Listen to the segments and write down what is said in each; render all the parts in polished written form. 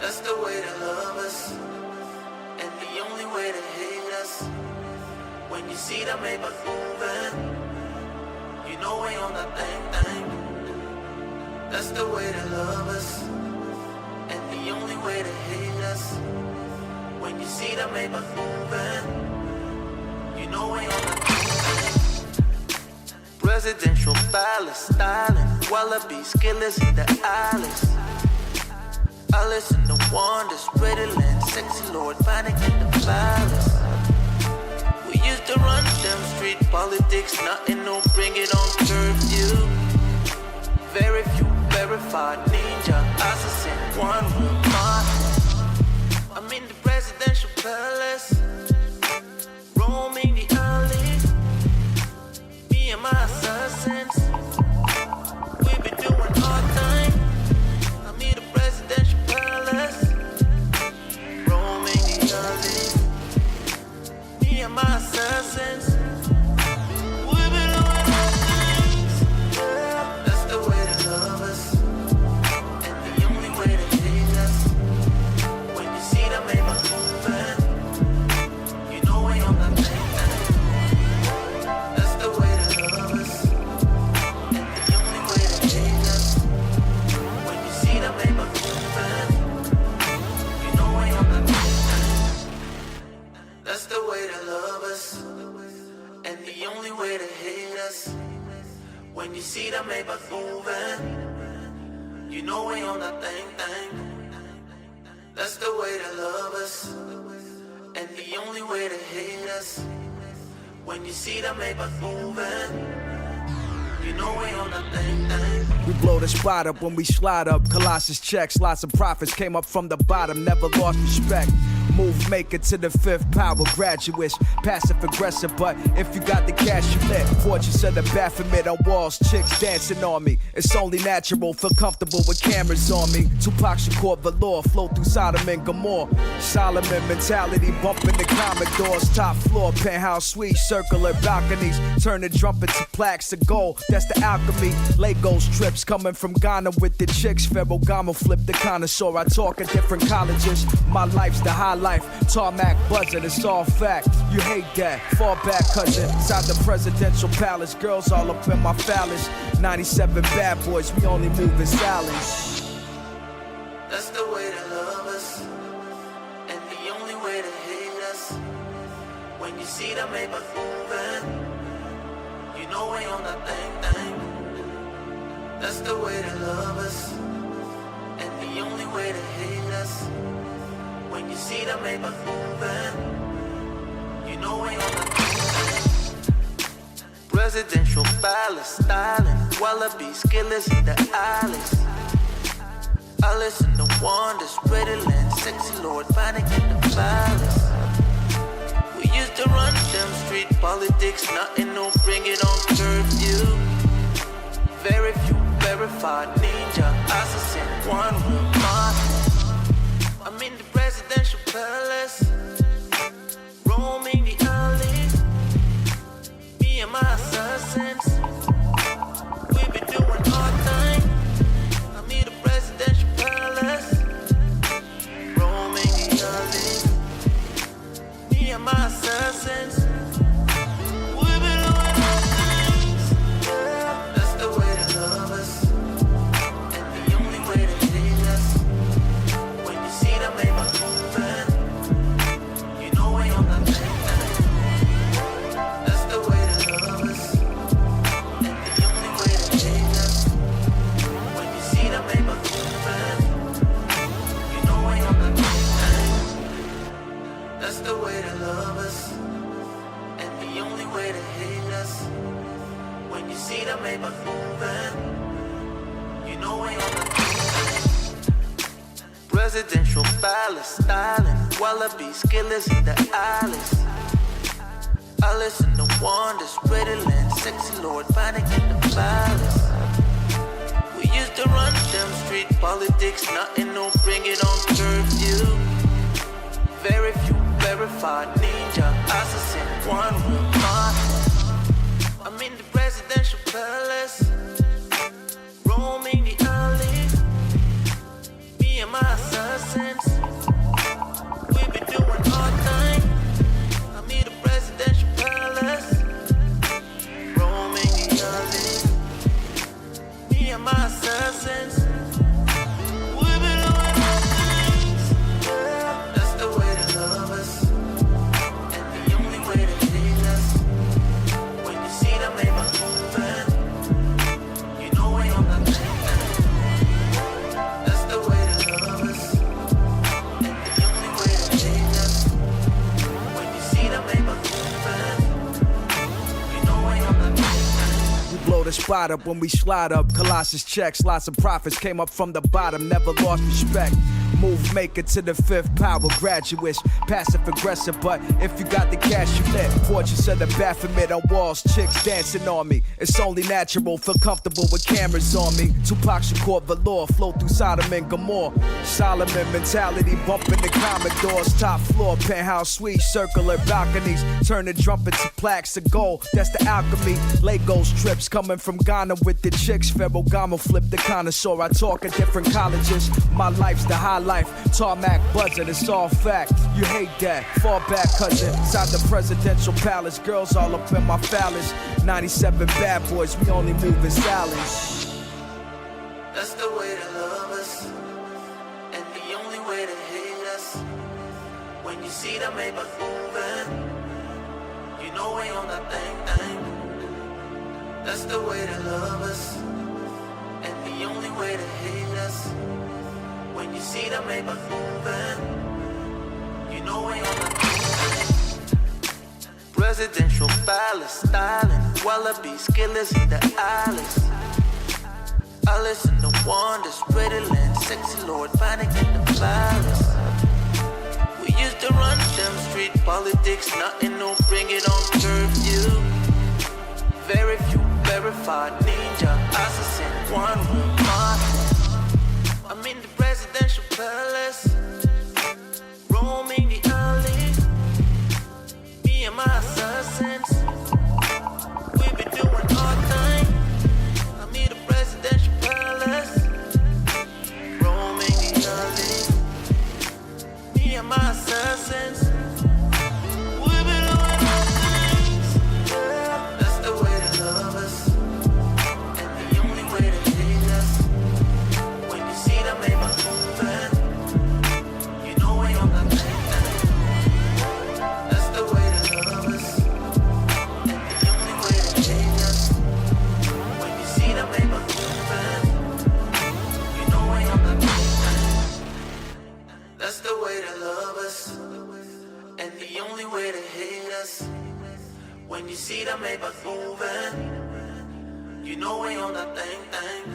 That's the way to love us, and the only way to hate us. When you see the Maybach moving, you know we on that thing. That's the way to love us, and the only way to hate us. When you see the Maybach moving, you know we on that thing. Presidential palace styling, wallabies, killers in the islands. I listen to wonders, pretty land, sexy lord, panic in the palace. We used to run them street politics, nothing new, bring it on curfew. Very few verified ninja, assassin, one real mind. I'm in the presidential palace, roaming the alley. Me and my assassins, we been doing our thing. I'm in the presidential palace, roaming the alley. Me and my assassins, we been doing our things. Yeah, that's the way to love us, and the only way to hate us. When you see the Maybach moving, you know we on that thing. That's the way to love us, and the only way to hate us. When you see the Maybach moving, you know we on that thing. That's the way to love us, and the only way to hate us. When you see the Maybach moving, you know we on that thing. That's the way to love us, and the only way to hate us. When you see the Maybach moving, you know we on that thing. We blow the spot up when we slide up. Colossus checks, lots of profits came up from the bottom, never lost respect. Move maker to the fifth power, graduates, passive aggressive, but if you got the cash, you lit. Portraits of the Baphomet on walls, chicks dancing on me. It's only natural, feel comfortable with cameras on me. Tupac Shakur velour, flow through Sodom and Gomorrah. Solomon mentality, bumping the Commodores. Top floor, penthouse suite, circular balconies. Turn the trumpet to plaques of gold, that's the alchemy. Lagos trips coming from Ghana with the chicks. Ferragamo flip the connoisseur, I talk at different colleges. My life's the highlight. Tarmac buzzing, it's all fact. You hate that, fall back cousin. Inside the presidential palace, girls all up in my phallus. 97 bad boys, we only move in silence. That's the way to love us, and the only way to hate us. When you see the Maybach moving, you know we on that thing. That's the way to love us, and the only way to hate us. When you see the Maybach moving, you know we on the presidential palace styling, wallabies, killers in the islands. I listen to wonders, pretty land, sexy lord, panic in the palace. We used to run them street politics, nothing new, bring it on curfew. Very few verified ninja, assassin, one real mind. I'm in the presidential palace, roaming the alley. Me and my assassins, we been doing our thing. I'm in the presidential palace, roaming the alley. Me and my assassins, we been doing our things. Yeah, that's the way to love us, and the only way to hate us. When you see the Maybach moving, you know we on that thing. That's the way to love us, and the only way to hate us. When you see the Maybach moving, you know we on that thing. That's the way to love us, and the only way to hate us. When you see the Maybach moving, you know we on that thing. Presidential palace styling, wallabies, killers in the islands. I listen to wonders, pretty land, sexy lord, panic in the palace. We used to run them street politics, nothing new, bring it on curfew. Very few verified ninja, assassin, one real mind. I'm in the presidential palace, roaming the alley. Me and my assassins, blow the spot up when we slide up. Colossus checks, lots of profits came up from the bottom, never lost respect. Move maker to the fifth power, graduates, passive aggressive, but if you got the cash, you lit. Portraits of the Baphomet on walls, chicks dancing on me. It's only natural, feel comfortable with cameras on me. Tupac Shakur velour, flow through Sodom and Gomorrah. Solomon mentality, bumping the Commodores. Top floor, penthouse suite, circular balconies. Turn the trumpet to plaques of gold, that's the alchemy. Lagos trips coming from Ghana with the chicks. Ferragamo flip the connoisseur, I talk at different colleges. My life's the high life, tarmac buzzing, it's all fact. You hate that, fall back cousin. Inside the presidential palace, girls all up in my phallus. 97 bad boys, we only moving salads. That's the way to love us, and the only way to hate us. When you see the Maybach moving, you know we on that thing. That's the way to love us, and the only way to hate us. When you see the Maybach moving, you know we on that thing. Presidential palace styling, wallabies, killers in the alleys. Alice in the wonders, pretty land, sexy lord, panic in the palace. We used to run them street politics, nothing new, bring it on curfew. Very few verified ninja, assassin, one room mafia. I'm in the presidential palace, roaming the alley. Me and my assassins, we be doing our thing. I'm in the presidential palace, roaming the alley. Me and my assassins, we be doing our things. Yeah. That's the way to love us, and the only way to hate us. When you see the Maybach moving, you know we on that thing. That's the way to love us, and the only way to hate us. When you see the Maybach moving, you know we on that thing. That's the way to love us, and the only way to hate us. When you see the Maybach moving, you know we on that thing.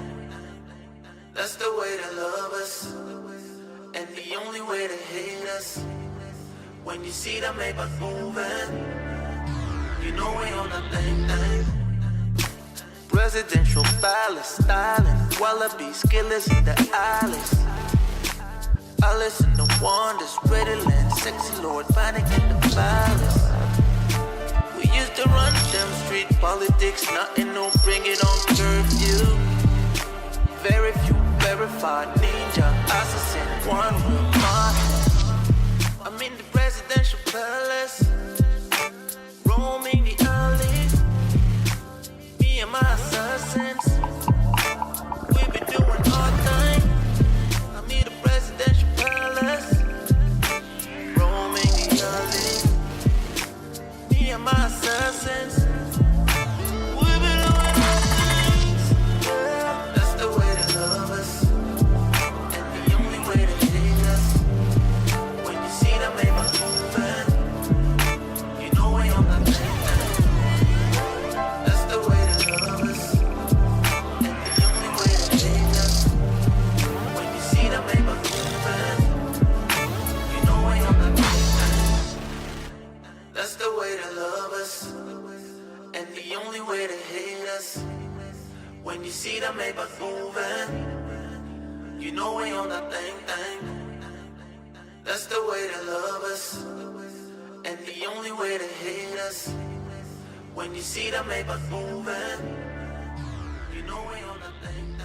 That's the way to love us, and the only way to hate us. When you see the Maybach moving, you know we on that thing. Presidential palace styling, wallabies, killers in the alleys. Alice in the wonders, pretty land, sexy lord, panic in the palace. We used to run them street politics, nothing new, bring it on curfew. Very few verified ninja, assassin, one room mafia. I'm in the presidential palace, roaming the alley. Me and my assassins, we be doing our thing. I'm in the presidential palace, roaming the alley. Me and my assassins, we be doing our things. Yeah. That's the way to love us, and the only way to hate us. When you see the Maybach moving, you know we on that thing. That's the way to love us, and the only way to hate us. When you see the Maybach moving, you know we on that thing. That's the way to love us, and the only way to hate us. When you see the Maybach moving, you know we on that thing. That's the way to love us, and the only way to hate us. When you see the Maybach moving, you know we on that thing.